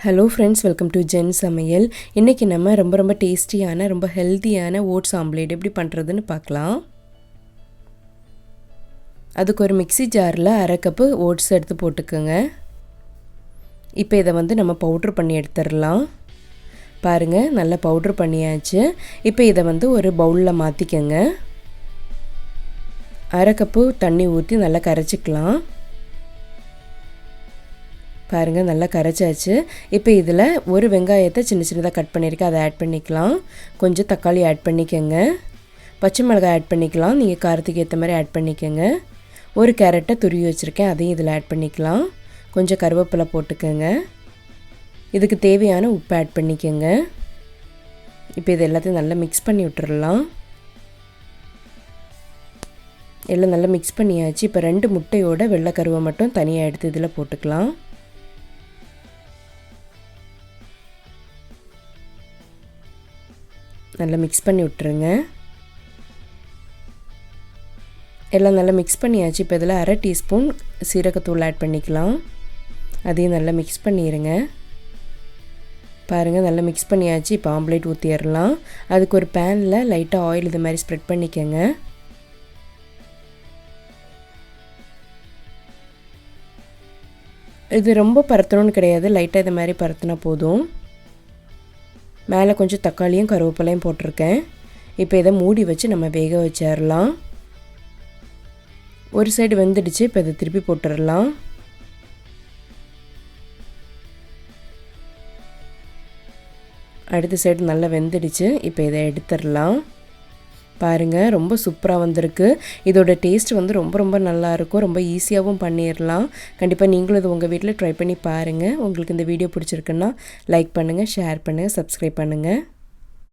Hello friends, welcome to ஜென் சமையல். இன்றைக்கி நம்ம ரொம்ப டேஸ்டியான ரொம்ப ஹெல்த்தியான ஓட்ஸ் ஆம்லேட் எப்படி பண்ணுறதுன்னு பார்க்கலாம். அதுக்கு ஒரு மிக்ஸி ஜாரில் 1/2 கப்பு ஓட்ஸ் எடுத்து போட்டுக்கோங்க. இப்போ இதை நம்ம பவுட்ரு பண்ணி எடுத்துடலாம். பாருங்கள், நல்லா பவுட்ரு பண்ணியாச்சு. இப்போ இதை ஒரு பவுலில் மாற்றிக்கோங்க. 1/2 கப்பு தண்ணி ஊற்றி நல்லா கரைச்சிக்கலாம். பாருங்கள், நல்லா கரைச்சாச்சு. இப்போ இதில் ஒரு வெங்காயத்தை சின்னதாக கட் பண்ணியிருக்கேன், அதை ஆட் பண்ணிக்கலாம். கொஞ்சம் தக்காளி ஆட் பண்ணிக்கோங்க. பச்சை மிளகாய் ஆட் பண்ணிக்கலாம், நீங்கள் காரத்துக்கு ஏற்ற மாதிரி ஆட் பண்ணிக்கோங்க. ஒரு கேரட்டை துருவி வச்சுருக்கேன், அதையும் இதில் ஆட் பண்ணிக்கலாம். கொஞ்சம் கருவேப்பிலை போட்டுக்கோங்க. இதுக்கு தேவையான உப்பு ஆட் பண்ணிக்கோங்க. இப்போ இது எல்லாத்தையும் நல்லா மிக்ஸ் பண்ணி விட்டுறலாம். எல்லாம் நல்லா மிக்ஸ் பண்ணியாச்சு. இப்போ 2 முட்டையோட வெள்ளைக்கருவை மட்டும் தனியாக எடுத்து இதில் போட்டுக்கலாம். நல்லா மிக்ஸ் பண்ணி விட்டுருங்க. எல்லாம் நல்லா மிக்ஸ் பண்ணியாச்சு. இப்போ இதில் 1/2 டீஸ்பூன் சீரகத்தூள் ஆட் பண்ணிக்கலாம். அதையும் நல்லா மிக்ஸ் பண்ணிடுங்க. பாருங்கள், நல்லா மிக்ஸ் பண்ணியாச்சு. இப்போ ஆம்லேட் ஊற்றிடலாம். அதுக்கு ஒரு பேனில் லைட்டாக ஆயில் இது மாதிரி ஸ்ப்ரெட் பண்ணிக்கோங்க. இது ரொம்ப பரத்தணும்னு கிடையாது, லைட்டாக இது மாதிரி பரத்தினா போதும். மேலே கொஞ்சம் தக்காளியும் கருவேப்பிலையும் போட்டிருக்கேன். இப்போ இதை மூடி வச்சு நம்ம வேக வச்சிடலாம். ஒரு சைடு வெந்துடுச்சு. இப்போ இதை திருப்பி போட்டுடலாம். அடுத்த சைடு நல்லா வெந்துடுச்சு. இப்போ இதை எடுத்துடலாம். பாருங்கள், ரொம்ப சூப்பராக வந்திருக்கு. இதோட டேஸ்ட் ரொம்ப நல்லாயிருக்கும். ரொம்ப ஈஸியாகவும் பண்ணிடலாம். கண்டிப்பாக நீங்களும் இது உங்கள் வீட்டில் ட்ரை பண்ணி பாருங்கள். உங்களுக்கு இந்த வீடியோ பிடிச்சிருக்குன்னா லைக் பண்ணுங்கள், ஷேர் பண்ணுங்கள், சப்ஸ்கிரைப் பண்ணுங்கள்.